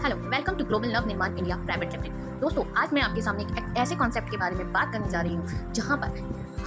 Hello, welcome to global नव निर्माण India private limited. दोस्तों, आज मैं आपके सामने एक ऐसे कॉन्सेप्ट के बारे में बात करने जा रही हूँ जहाँ पर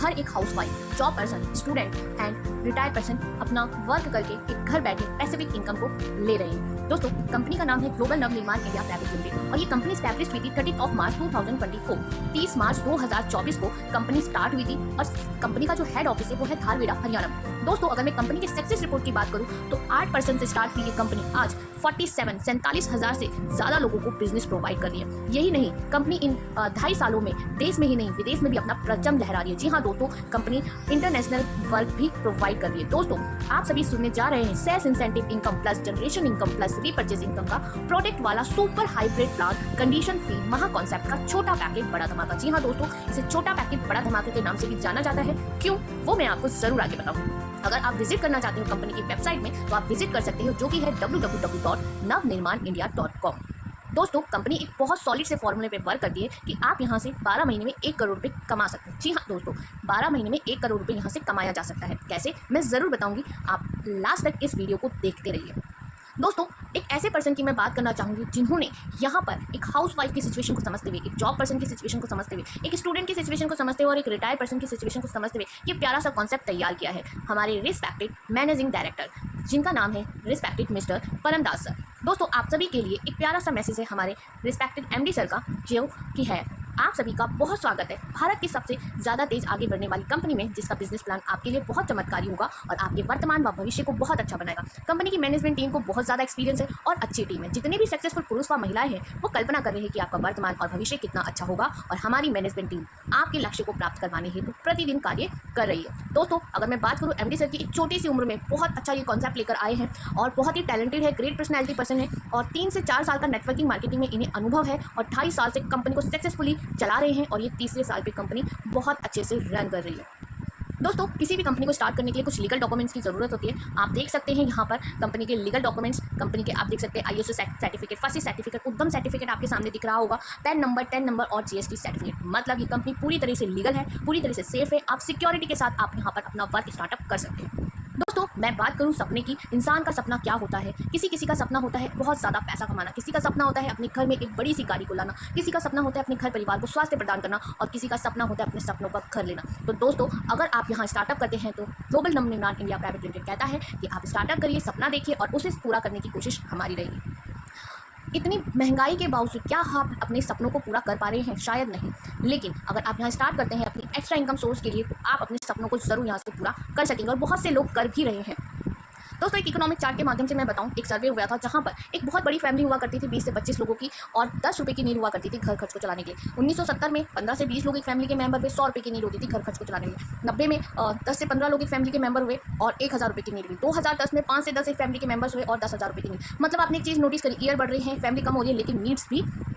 हर एक housewife, job person, student and retired person अपना वर्क करके एक घर बैठे पैसिफिक इनकम को ले रहे हैं। दोस्तों, कंपनी का नाम है ग्लोबल नव निर्माण इंडिया प्राइवेट लिमिटेड और ये कंपनी स्टैब्लिश हुई थी 30 मार्च 2024। 30 मार्च 2024 को कंपनी स्टार्ट हुई थी और कंपनी का जो हेड ऑफिस है वो है धारवेड़ा, हरियाणा में। दोस्तों, अगर मैं कंपनी के सक्सेस रिपोर्ट की बात करूं तो 8% से स्टार्ट हुई ये कंपनी आज 47,000 से ज़्यादा लोगों को बिजनेस प्रोवाइड कर रही है। यही नहीं, कंपनी इन 2.5 सालों में देश में ही नहीं विदेश में भी अपना परचम लहरा रही है। जी हाँ दोस्तों, कंपनी इंटरनेशनल वर्क भी प्रोवाइड कर रही है। दोस्तों, आप सभी सुनने जा रहे हैं sales incentive income plus generation income plus repurchase income का प्रोडक्ट वाला super hybrid plan condition free महा कॉन्सेप्ट का छोटा पैकेट बड़ा धमाका। जी हाँ दोस्तों, इसे छोटा पैकेट बड़ा धमाके के नाम से भी जाना जाता है। क्यों, वो मैं आपको जरूर आगे बताऊँ। अगर आप विजिट करना चाहते हो कंपनी की वेबसाइट में तो आप विजिट कर सकते हो, जो कि है www.navnirman.com। दोस्तों, कंपनी एक बहुत सॉलिड से फॉर्मूले पे वर्क करती है कि आप यहां से 12 महीने में 1 करोड़ रुपए कमा सकते हैं। जी हाँ दोस्तों, 12 महीने में 1 करोड़ रुपए यहां से कमाया जा सकता है। कैसे, मैं ज़रूर बताऊंगी। आप लास्ट तक इस वीडियो को देखते रहिए। दोस्तों, एक ऐसे पर्सन की मैं बात करना चाहूँगी जिन्होंने यहाँ पर एक हाउसवाइफ की सिचुएशन को समझते हुए, एक जॉब पर्सन की सिचुएशन को समझते हुए, एक स्टूडेंट की सिचुएशन को समझते हुए और एक रिटायर्ड पर्सन की सिचुएशन को समझते हुए ये प्यारा सा कॉन्सेप्ट तैयार किया है हमारे रिस्पेक्टेड मैनेजिंग डायरेक्टर, जिनका नाम है रिस्पेक्टेड मिस्टर परमदास सर। दोस्तों, आप सभी के लिए एक प्यारा सा मैसेज है हमारे रिस्पेक्टेड एमडी सर का, जो कि है आप सभी का बहुत स्वागत है भारत की सबसे ज़्यादा तेज आगे बढ़ने वाली कंपनी में, जिसका बिजनेस प्लान आपके लिए बहुत चमत्कारी होगा और आपके वर्तमान व भविष्य को बहुत अच्छा बनाएगा। कंपनी की मैनेजमेंट टीम को बहुत ज़्यादा एक्सपीरियंस है और अच्छी टीम है। जितने भी सक्सेसफुल पुरुष व महिलाएं हैं वो कल्पना कर रहे हैं कि आपका वर्तमान और भविष्य कितना अच्छा होगा और हमारी मैनेजमेंट टीम आपके लक्ष्य को प्राप्त करवाने हेतु प्रतिदिन कार्य कर रही है। दोस्तों, अगर मैं बात करूँ एमडी सर की, एक छोटी सी उम्र में बहुत अच्छा ये कॉन्सेप्ट लेकर आए हैं और बहुत ही टैलेंटेड है, ग्रेट पर्सनैलिटी पर्सन है और 3 से 4 साल का नेटवर्किंग मार्केटिंग में इन्हें अनुभव है और 2.5 साल से कंपनी को सक्सेसफुली चला रहे हैं और ये तीसरे साल पे कंपनी बहुत अच्छे से रन कर रही है। दोस्तों, किसी भी कंपनी को स्टार्ट करने के लिए कुछ लीगल डॉक्यूमेंट्स की ज़रूरत होती है। आप देख सकते हैं यहाँ पर कंपनी के लीगल डॉक्यूमेंट्स, कंपनी के आप देख सकते हैं ISO सर्टिफिकेट, फर्स्ट सर्टिफिकेट, उद्यम सर्टिफिकेट आपके सामने दिख रहा होगा, पैन नंबर और GST सर्टिफिकेट। मतलब ये कंपनी पूरी तरह से लीगल है, पूरी तरह से सेफ है। आप सिक्योरिटी के साथ आप यहाँ पर अपना वर्क स्टार्टअप कर सकते हैं। दोस्तों, मैं बात करूं सपने की, इंसान का सपना क्या होता है। किसी का सपना होता है बहुत ज़्यादा पैसा कमाना, किसी का सपना होता है अपने घर में एक बड़ी सी गाड़ी को लाना, किसी का सपना होता है अपने घर परिवार को स्वास्थ्य प्रदान करना और किसी का सपना होता है अपने सपनों का घर लेना। तो दोस्तों, अगर आप यहाँ स्टार्टअप करते हैं तो ग्लोबल नव निर्माण इंडिया प्राइवेट लिमिटेड कहता है कि आप स्टार्टअप करिए, सपना देखिए और उसे पूरा करने की कोशिश हमारी रहेगी। इतनी महंगाई के बावजूद क्या आप अपने सपनों को पूरा कर पा रहे हैं? शायद नहीं, लेकिन अगर आप यहाँ स्टार्ट करते हैं अपनी एक्स्ट्रा इनकम सोर्स के लिए तो आप अपने सपनों को ज़रूर यहाँ से पूरा कर सकेंगे और बहुत से लोग कर भी रहे हैं। दोस्तों, एक इकोनॉमिक चार्ट के माध्यम से मैं बताऊं, एक सर्वे हुआ था जहां पर एक बहुत बड़ी फैमिली हुआ करती थी 20 से 25 लोगों की और 10 रुपये की नीड हुआ करती थी घर खर्च को चलाने के लिए। 1970 में 15 से 20 लोग एक फैमिली के मेंबर हुए, 100 रुपये की नीड होती थी घर खर्च को चलाने के लिए। 90 में 10 से 15 लोग एक फैमिली के मेंबर हुए और 1000 रुपये की नीड हुई। 2010 में 5 से 10 एक फैमिली के मेंबर्स हुए और 10,000 रुपये की नीड। मतलब आपने एक चीज़ नोटिस करी, ईयर बढ़ रही है, फैमिली कम हो रही है, लेकिन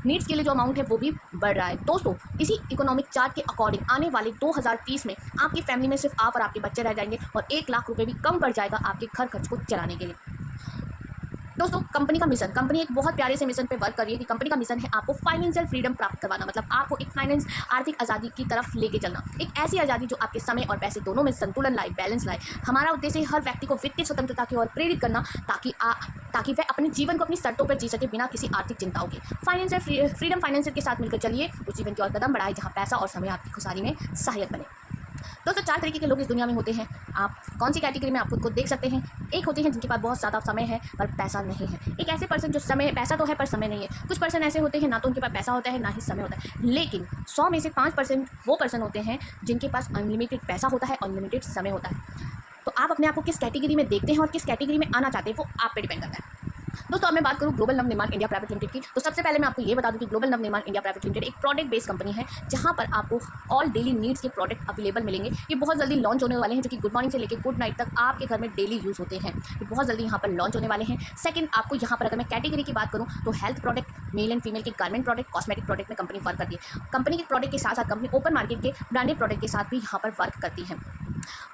नीड्स के लिए जो अमाउंट है वो भी बढ़ रहा है। दोस्तों, इसी इकोनॉमिक चार्ट के अकॉर्डिंग आने वाले 2030 में आपकी फैमिली में सिर्फ आप और आपके बच्चे रह जाएंगे और 1 लाख रुपये भी कम पड़ जाएगा आपके घर खर्च को चलाने के लिए। दोस्तों, कंपनी का मिशन, कंपनी एक बहुत प्यारे से मिशन पे वर्क कर रही है कि कंपनी का मिशन है आपको फाइनेंशियल फ्रीडम प्राप्त करवाना। मतलब आपको एक आर्थिक आज़ादी की तरफ लेके चलना, एक ऐसी आज़ादी जो आपके समय और पैसे दोनों में संतुलन लाए, बैलेंस लाए। हमारा उद्देश्य हर व्यक्ति को वित्तीय स्वतंत्रता की ओर प्रेरित करना ताकि वह अपने जीवन को अपनी शर्तों पर जी सके बिना किसी आर्थिक चिंताओं के। फाइनेंशियल फ्रीडम फाइनेंशियल के साथ मिलकर चलिए, उस जीवन की ओर कदम बढ़ाए जहाँ पैसा और समय आपकी खुशहाली में सहायक बने। दोस्तों, 4 तरीके के लोग इस दुनिया में होते हैं। आप कौन सी कैटेगरी में आप खुद को देख सकते हैं? एक होते हैं जिनके पास बहुत ज़्यादा समय है पर पैसा नहीं है। एक ऐसे पर्सन जो पैसा तो है पर समय नहीं है। कुछ पर्सन ऐसे होते हैं ना तो उनके पास पैसा होता है ना ही समय होता है, लेकिन 100 में से 5% वो पर्सन होते हैं जिनके पास अनलिमिटेड पैसा होता है, अनलिमिटेड समय होता है। तो आप अपने आप को किस कैटेगरी में देखते हैं और किस कैटेगरी में आना चाहते हैं वो आप पे डिपेंड करता है। दोस्तों, अब मैं बात करूं ग्लोबल नव निर्माण इंडिया प्राइवेट लिमिटेड की, तो सबसे पहले मैं आपको ये बता दूं कि ग्लोबल नव निर्माण इंडिया प्राइवेट लिमिटेड एक प्रोडक्ट बेस्ड कंपनी है जहां पर आपको ऑल डेली नीड्स के प्रोडक्ट अवेलेबल मिलेंगे। ये बहुत जल्दी लॉन्च होने वाले हैं, जो कि गुड मॉर्निंग से लेकर गुड नाइट तक आपके घर में डेली यूज़ होते हैं। ये बहुत जल्दी यहाँ पर लॉन्च होने वाले हैं। सेकंड, आपको यहाँ पर अगर मैं कैटेगरी की बात करूँ तो health product, male and female के गारमेंट प्रोडक्ट, कॉस्मेटिक प्रोडक्ट में कंपनी वर्क करती है। कंपनी के प्रोडक्ट के साथ साथ कंपनी ओपन मार्केट के ब्रांडेड प्रोडक्ट के साथ भी यहाँ पर वर्क करती है।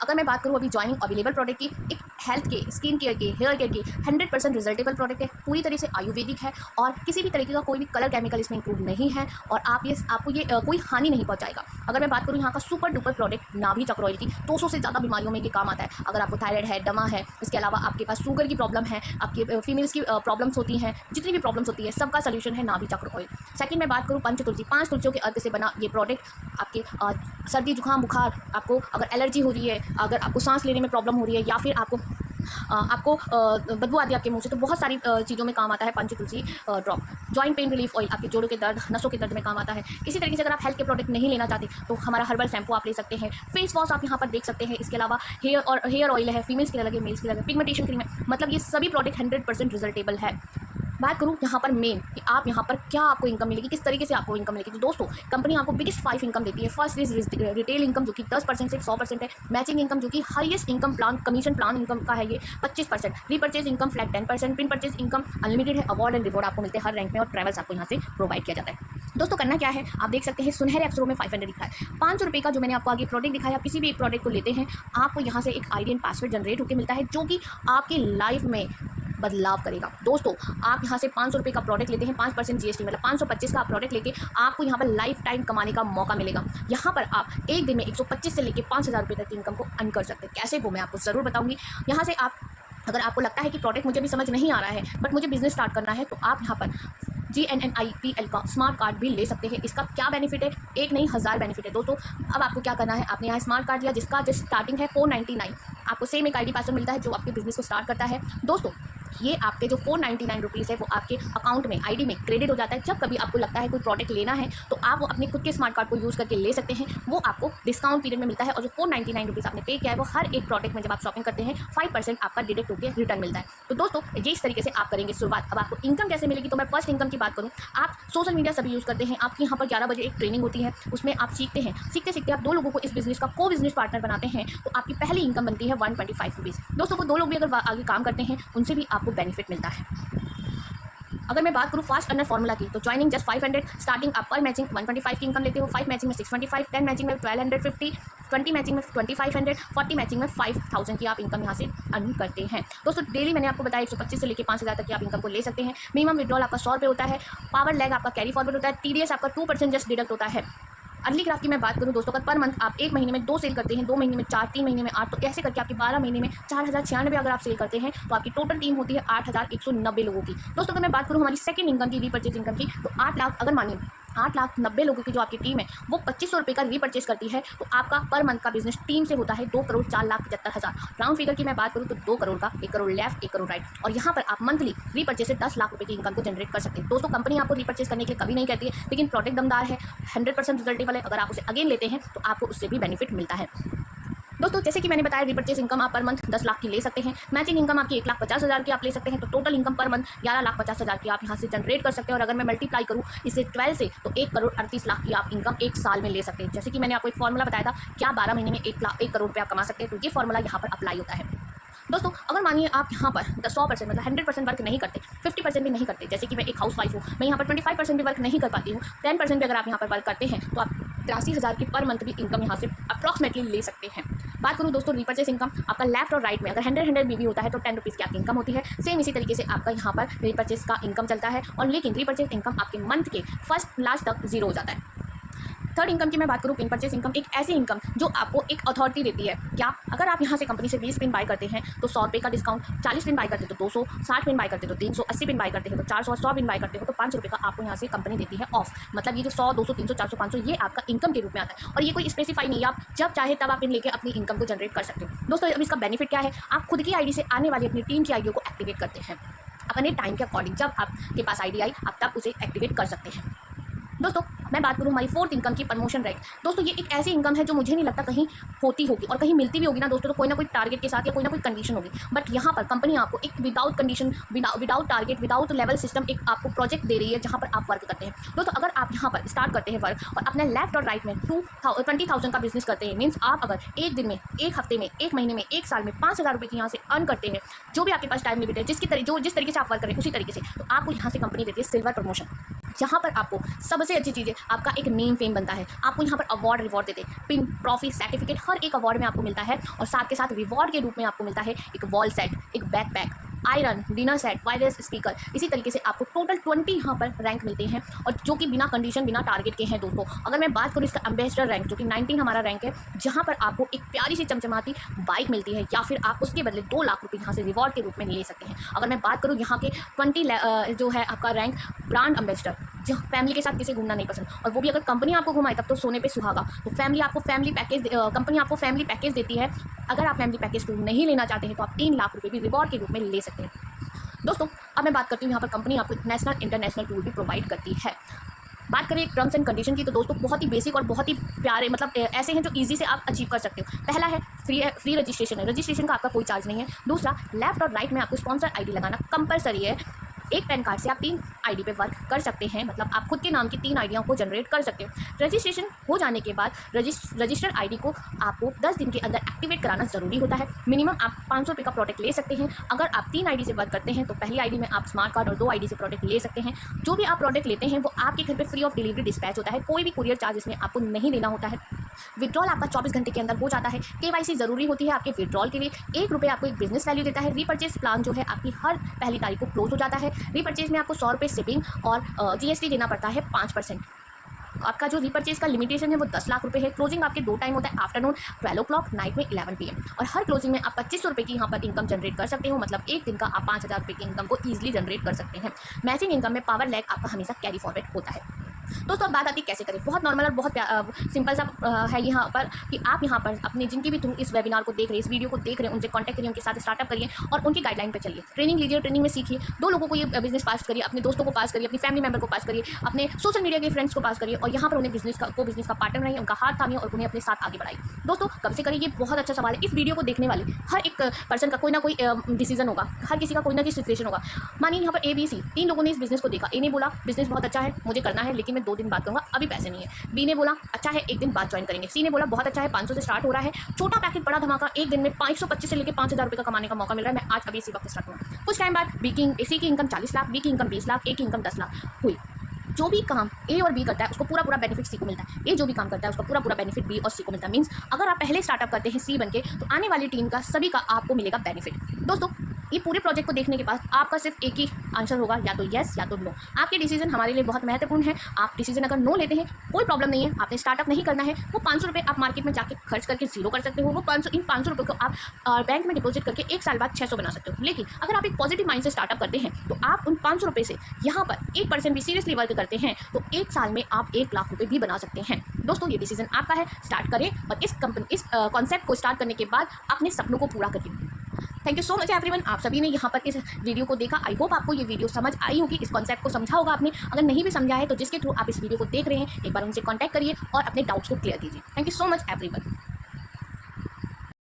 अगर मैं बात करूँ अभी ज्वाइनिंग अवेलेबल प्रोडक्ट की, एक हेल्थ के, स्किन केयर के, हेयर केयर के 100% रिजल्टेबल प्रोडक्ट है, पूरी तरह से आयुर्वेदिक है और किसी भी तरीके का कोई भी कलर केमिकल इसमें इंक्लूड नहीं है और आपको ये कोई हानि नहीं पहुंचाएगा। अगर मैं बात करूँ यहाँ का सुपर डुपर प्रोडक्ट नाभि चक्र ऑयल की, 200 से ज़्यादा बीमारियों में ये काम आता है। अगर आपको थायराइड है, दमा है, इसके अलावा आपके पास शुगर की प्रॉब्लम है, आपके फीमेल्स की प्रॉब्लम्स होती हैं, जितनी भी प्रॉब्लम्स होती है सबका सोल्यूशन है नाभि चक्र ऑयल। सेकंड मैं बात करूँ पंचतुलसी, 5 तुलसियों के अर्क से बना ये प्रोडक्ट आपके सर्दी जुकाम बुखार, आपको अगर एलर्जी हो रही है, अगर आपको सांस लेने में प्रॉब्लम हो रही है या फिर आपको बदबू आती है आपके मुंह से, तो बहुत सारी चीज़ों में काम आता है Panchtulsi drop. Joint pain relief oil आपके जोड़ों के दर्द, नसों के दर्द में काम आता है। इसी तरीके से अगर आप हेल्थ के प्रोडक्ट नहीं लेना चाहते तो हमारा हर्बल शैम्पू आप ले सकते हैं, फेस वॉश आप यहाँ पर देख सकते हैं। इसके अलावा हेयर ऑयल है, फीमेल्स के लिए अलग है, मेल्स के लिए अलग है, पिगमेंटेशन क्रीम है, मतलब ये सभी प्रोडक्ट 100% रिजल्टेबल है। बात करूँ यहाँ पर मेन कि आप यहाँ पर क्या आपको इनकम मिलेगी, किस तरीके से आपको इनकम मिलेगी। तो दोस्तों कंपनी आपको बिगेस्ट 5 इनकम देती है। फर्स्ट इज रिटेल इनकम जो कि 10% से 100% है। मैचिंग इनकम जो कि highest income plan, commission plan income का है ये 25%। Repurchase income flat 10%। Pin purchase income unlimited है। अवार्ड एंड रिवॉर्ड आपको मिलते हैं हर रैंक में और ट्रैवल्स आपको यहाँ से प्रोवाइड किया जाता है। दोस्तों करना क्या है, आप देख सकते हैं सुनहरे अक्षरों में 500 लिखा है। 500 रुपये का जो मैंने आपको आगे प्रोडक्ट दिखाया, आप किसी भी एक प्रोडक्ट को लेते हैं, आपको यहाँ से एक आईडी एंड पासवर्ड जनरेट होकर मिलता है जो कि आपकी लाइफ में बदलाव करेगा। दोस्तों आप यहाँ से 500 रुपये का प्रोडक्ट लेते हैं, 5% जीएसटी मतलब 525 का आप प्रोडक्ट लेके आपको यहाँ पर लाइफ टाइम कमाने का मौका मिलेगा। यहाँ पर आप एक दिन में 125 से लेकर 5000 रुपये तक की इनकम को अर्न कर सकते हैं। कैसे वो मैं आपको ज़रूर बताऊँगी। यहाँ से आप अगर आपको लगता है कि प्रोडक्ट मुझे भी समझ नहीं आ रहा है बट मुझे बिजनेस स्टार्ट करना है, तो आप यहाँ पर GNNIPL का स्मार्ट कार्ड भी ले सकते हैं। इसका क्या बेनिफिट है, एक नहीं 1000 बेनिफिट है। दोस्तों अब आपको क्या करना है, आपने यहाँ स्मार्ट कार्ड लिया जिसका जो स्टार्टिंग है 499, आपको सेम एक ID पासवर्ड मिलता है जो आपके बिजनेस को स्टार्ट करता है। दोस्तों ये आपके जो 499 रुपीज़ है वो आपके अकाउंट में, ID में क्रेडिट हो जाता है। जब कभी आपको लगता है कोई प्रोडक्ट लेना है तो आप वो अपने खुद के स्मार्ट कार्ड को यूज़ करके ले सकते हैं। वो आपको डिस्काउंट पीरियड में मिलता है और जो 499 रुपीज़ आपने पे किया है वो हर एक प्रोडक्ट में जब आप शॉपिंग करते हैं 5% आपका डिडक्ट होकर रिटर्न मिलता है। तो दोस्तों ये इस तरीके से आप करेंगे शुरुआत। अब आपको इनकम कैसे मिलेगी, तो मैं फर्स्ट इनकम की बात करूँ, आप सोशल मीडिया सभी यूज़ करते हैं। आपके यहाँ पर 11 बजे एक ट्रेनिंग होती है, उसमें आप सीखते हैं। सीखते सीखते आप 2 लोगों को इस बिजनेस का को बिजनेस पार्टनर बनाते हैं तो आपकी पहली इनकम बनती है 125 रुपीज़। दोस्तों वो 2 लोग भी अगर आगे काम करते हैं उनसे भी आपको बेनिफिट मिलता है। अगर मैं बात करूँ फास्ट अर्नर फॉर्मूला की, तो ज्वाइनिंग जस्ट 500, स्टार्टिंग आप पर मैचिंग 125 की इनकम लेते हो, 5 मैचिंग में 625, 10 मैचिंग में 1250, 20 मैचिंग में 2500, 40 मैचिंग में 5000 की आप इनकम यहाँ से अर्न करते हैं। दोस्तों डेली मैंने आपको बताया 125 से लेकर 5000 तक की आप इनकम को ले सकते हैं। मिनिमम विड्रॉल आपका 100 रुपये होता है। पावर लैग आपका कैरी फॉरवर्ड होता है। TDS आपका 2% जस्ट डिडक्ट होता है। अर्ली क्राफ्ट की मैं बात करूँ दोस्तों, अगर पर मंथ आप 1 महीने में 2 सेल करते हैं, 2 महीने में 4, 3 महीने में 8, तो ऐसे करके आपके 12 महीने में 4096 अगर आप सेल करते हैं तो आपकी टोटल टीम होती है 8190 लोगों की। दोस्तों अगर मैं बात करूँ हमारी सेकंड इनकम की, रीपर्चेज इनकम की, तो 8 लाख, अगर मानिए 8,90,000 लोगों की जो आपकी टीम है वो 2500 रुपये का रीपर्चेज करती है, तो आपका पर मंथ का बिजनेस टीम से होता है 2,04,75,000। राउंड फिगर की मैं बात करूँ तो 2 करोड़ का, 1 करोड़ लेफ्ट 1 करोड़ राइट, और यहाँ पर आप मंथली रीपर्चेज से 10 लाख रुपये की इनकम को जनरेट कर सकते हैं। दोस्तों कंपनी आपको रीपर्चेज करने के लिए कभी नहीं कहती है, लेकिन प्रोडक्ट दमदार है, 100% रिजल्टेबल है। अगर आप उसे अगेन लेते हैं तो आपको उससे भी बेनिफिट मिलता है। दोस्तों जैसे कि मैंने बताया रीपर्चेज इनकम आप पर मंथ 10 लाख की ले सकते हैं। मैचिंग इनकम आपकी 1,50,000 की आप ले सकते हैं, तो टोटल इनकम पर मंथ 11,50,000 की आप यहाँ से जनरेट कर सकते हैं। और अगर मैं मल्टीप्लाई करूँ इसे 12 से तो 1 करोड़ 38 लाख की आप इनकम 1 साल में ले सकते हैं। जैसे कि मैंने आपको एक फॉर्मूला बताया था कि आप 12 महीने में 1 करोड़ रुपये आप कमा सकते हैं, तो ये फॉर्मूला यहाँ पर अप्लाई होता है। दोस्तों अगर मानिए आप यहाँ पर 100% मतलब 100% वर्क नहीं करते, 50% भी नहीं करते, जैसे कि मैं एक हाउस वाइफ हूँ, मैं यहाँ पर 25% भी वर्क नहीं कर पाती हूँ, 10% भी अगर आप यहाँ पर वर्क करते हैं तो आप 83,000 की पर मंथ भी इनकम यहाँ से अप्रॉक्सीमेटली ले सकते हैं। बात करूँ दोस्तों रीपर्चेज इनकम, आपका लेफ्ट और राइट में अगर 100 BB होता है तो 10 रुपीज़ की आपकी इनकम होती है। सेम इसी तरीके से आपका यहाँ पर रीपर्चेज का इनकम चलता है, और लेकिन रीपर्चेज इनकम आपके मंथ के फर्स्ट लास्ट तक 0 हो जाता है। थर्ड इनकम की मैं बात करूँ, पिन परचेज इनकम, एक ऐसी इनकम जो आपको एक अथॉरिटी देती है। क्या, अगर आप यहाँ से कंपनी से 20 पिन बाय करते हैं तो 100 रुपये का डिस्काउंट, 40 पिन बाय करते हो तो 200, 60 पिन बाय करते हो तो 300, 80 पिन बाय करते हो तो 400, 100 पिन बाय करते हो तो 500 रुपये का आपको यहाँ से कंपनी देती है ऑफ। मतलब ये जो 100, 200, 300, 400, 500 ये आपका इनकम के रूप में आता है, और ये कोई स्पेसिफाई नहीं है, आप जब चाहे तब आप इन लेके अपनी इनकम को जनरेट कर सकते हो। दोस्तों अब इसका बेनिफिट क्या है, आप खुद की ID से आने वाली अपनी टीम की आईडियों को एक्टिवेट करते हैं अपने टाइम के अकॉर्डिंग। जब आपके पास ID आई आप तब उसे एक्टिवेट कर सकते हैं। दोस्तों मैं बात करूँ हमारी फोर्थ इनकम की, प्रमोशन रैंक। दोस्तों ये एक ऐसी इनकम है जो मुझे नहीं लगता कहीं होती होगी, और कहीं मिलती भी होगी ना दोस्तों तो कोई ना कोई टारगेट के साथ या कोई ना कोई कंडीशन होगी। बट यहाँ पर कंपनी आपको एक without condition, without target, without level system एक आपको प्रोजेक्ट दे रही है जहाँ पर आप वर्क करते हैं। दोस्तों अगर आप यहाँ पर स्टार्ट करते हैं वर्क और अपने लेफ्ट और राइट में 20,000 का बिजनेस करते हैं, मीन्स आप अगर एक दिन में, एक हफ्ते में, एक महीने में, एक साल में 5,000 रुपये की यहाँ से अर्न करते हैं, जो भी आपके पास टाइम लिमिट है, जिस तरीके से आप वर्क करें उसी तरीके से, तो आपको यहाँ से कंपनी देती है सिल्वर प्रमोशन। जहाँ पर आपको सबसे अच्छी चीज़ है, आपका एक नेम फेम बनता है। आपको यहाँ पर अवार्ड रिवॉर्ड देते हैं, पिन, ट्रॉफी, सर्टिफिकेट, हर एक अवार्ड में आपको मिलता है। और साथ के साथ रिवॉर्ड के रूप में आपको मिलता है एक वॉल सेट, एक backpack, iron, dinner set, wireless speaker. इसी तरीके से आपको टोटल 20 यहाँ पर रैंक मिलते हैं, और जो कि बिना कंडीशन, बिना टारगेट के हैं दोस्तों। अगर मैं बात करूँ इसका एम्बेसडर रैंक, जो कि 19 हमारा रैंक है, जहाँ पर आपको एक प्यारी सी चमचमाती बाइक मिलती है, या फिर आप उसके बदले 2 लाख रुपये यहाँ से रिवॉर्ड के रूप में ले सकते हैं। अगर मैं बात करूँ यहाँ के 20 जो है आपका रैंक ब्रांड एम्बेसडर, जहाँ फैमिली के साथ किसी घूमना नहीं पसंद, और वो भी अगर कंपनी आपको घुमाए तब तो सोने पे सुहागा। तो फैमिली आपको फैमिली पैकेज, कंपनी आपको फैमिली पैकेज देती है। अगर आप फैमिली पैकेज को नहीं लेना चाहते हैं तो आप 3 लाख रुपये भी रिवॉर्ड के रूप में ले सकते हैं दोस्तों। अब मैं बात करती हूँ यहाँ पर कंपनी आपको नेशनल इंटरनेशनल टूर भी प्रोवाइड करती है। बात करें टर्म्स एंड कंडीशन की, तो दोस्तों बहुत ही बेसिक और बहुत ही प्यारे, मतलब ऐसे हैं जो इजी से आप अचीव कर सकते हो। पहला है फ्री रजिस्ट्रेशन है, रजिस्ट्रेशन का आपका कोई चार्ज नहीं है। दूसरा, लेफ्ट और राइट में आपको स्पॉन्सर आईडी लगाना कंपलसरी है। एक पैन कार्ड से आप 3 आईडी पे वर्क कर सकते हैं, मतलब आप खुद के नाम की 3 आईडियों को जनरेट कर सकते हो। रजिस्ट्रेशन हो जाने के बाद रजिस्टर्ड आईडी को आपको 10 दिन के अंदर एक्टिवेट कराना ज़रूरी होता है। मिनिमम आप 500 रुपये का प्रोडक्ट ले सकते हैं। अगर आप 3 आईडी से वर्क करते हैं तो पहली आईडी में आप स्मार्ट कार्ड और 2 आईडी से प्रोडक्ट ले सकते हैं। जो भी आप प्रोडक्ट लेते हैं वो आपके घर पर फ्री ऑफ डिलीवरी डिस्पैच होता है, कोई भी कुरियर चार्ज इसमें आपको नहीं देना होता है। विड्रॉल आपका 24 घंटे के अंदर हो जाता है। केवाईसी ज़रूरी होती है आपके विड्रॉल के लिए। 1 रुपये आपको एक बिजनेस वैल्यू देता है। रीपर्चेज प्लान जो है आपकी हर पहली तारीख को क्लोज हो जाता है। रीपर्चेज में आपको 100 रुपये शिपिंग और GST देना पड़ता है 5%। आपका जो रीपर्चेज का लिमिटेशन है वो 10 लाख रुपए है। क्लोजिंग आपके 2 टाइम होता है, आफ्टरनून 12 o'clock, नाइट में 11 PM। और हर क्लोजिंग में आप 2500 रुपये की यहाँ पर इनकम जनरेट कर सकते हो, मतलब एक दिन का आप 5000 रुपये की इनकम को ईजिली जनरेट कर सकते हैं। मैचिंग इनकम में पावर लैग आपका हमेशा कैरी फॉरवर्ड होता है। दोस्तों अब बात आती है कैसे करें। बहुत नॉर्मल और बहुत सिंपल सा है यहाँ पर कि आप यहाँ पर अपने जिनके भी थ्रू इस वेबिनार को देख रहे हैं, इस वीडियो को देख रहे हैं, उनसे कॉन्टैक्ट करिए, उनके साथ स्टार्टअप करिए और उनकी गाइडलाइन पे चलिए। ट्रेनिंग लीजिए, ट्रेनिंग में सीखिए। 2 लोगों को ये बिजनेस पास करिए, अपने दोस्तों को पास करिए, अपनी फैमिली मेंबर को पास करिए, अपने सोशल मीडिया के फ्रेंड्स को पास करिए, और यहाँ पर उन्हें बिजनेस का पार्टनर बनाइए, उनका हाथ थामिए और उन्हें अपने साथ आगे बढ़ाइए। दोस्तों कब से करिए, ये बहुत अच्छा सवाल है। इस वीडियो को देखने वाले हर एक पर्सन का कोई ना कोई डिसीजन होगा, हर किसी का कोई ना कोई सिचुएशन होगा। मानिए यहाँ पर ABC 3 लोगों ने इस बिजनेस को देखा। A ने बोला बिजनेस बहुत अच्छा है, मुझे करना है, लेकिन मैं 2 दिन बाद करूँगा, अभी पैसे नहीं है। B ने बोला अच्छा है, 1 दिन बाद ज्वाइन करेंगे। C ने बोला बहुत अच्छा है, 500 से स्टार्ट हो रहा है, छोटा पैकेट बड़ा धमाका, 1 दिन में 525 से लेकर 5000 रुपये का कमाने का मौका मिल रहा है, मैं आज अभी इसी वक्त स्टार्ट करूँगा। कुछ टाइम बाद C की इनकम 40 लाख, B की इनकम 20 लाख, A की इनकम 10 लाख हुई। जो भी काम A और B करता है उसको पूरा बेनिफिट C को मिलता है। A जो भी काम करता है उसका पूरा बेनिफिट B और C को मिलता है। मीन्स अगर आप पहले स्टार्टअप करते हैं C बन के, तो आने वाली टीम का सभी का आपको मिलेगा बेनिफिट। दोस्तों ये पूरे प्रोजेक्ट को देखने के बाद आपका सिर्फ एक ही आंसर होगा, या तो येस या तो नो। आपके डिसीजन हमारे लिए बहुत महत्वपूर्ण है। आप डिसीजन अगर नो लेते हैं कोई प्रॉब्लम नहीं है, आपने स्टार्टअप नहीं करना है। वो 500 रुपये आप मार्केट में जाके खर्च करके 0 कर सकते हो। वो 500 रुपये को आप बैंक में डिपॉजिट करके 1 साल बाद 600 बना सकते हो। लेकिन अगर आप एक पॉजिटिव माइंड से स्टार्टअप करते हैं तो आप उन 500 रुपये से यहाँ पर 1% भी सीरियसली वर्क करते हैं तो 1 साल में आप 1 लाख रुपये भी बना सकते हैं। दोस्तों ये डिसीजन आपका है, स्टार्ट करें और इस कॉन्सेप्ट को स्टार्ट करने के बाद अपने सपनों को पूरा करिए। Thank you so much everyone, आप सभी ने यहाँ पर इस वीडियो को देखा। आई होप आपको ये वीडियो समझ आई होगी, इस कॉन्सेप्ट को समझा होगा आपने। अगर नहीं भी समझा है तो जिसके थ्रू आप इस वीडियो को देख रहे हैं एक बार उनसे कॉन्टैक्ट करिए और अपने डाउट्स को क्लियर कीजिए। Thank you so much everyone.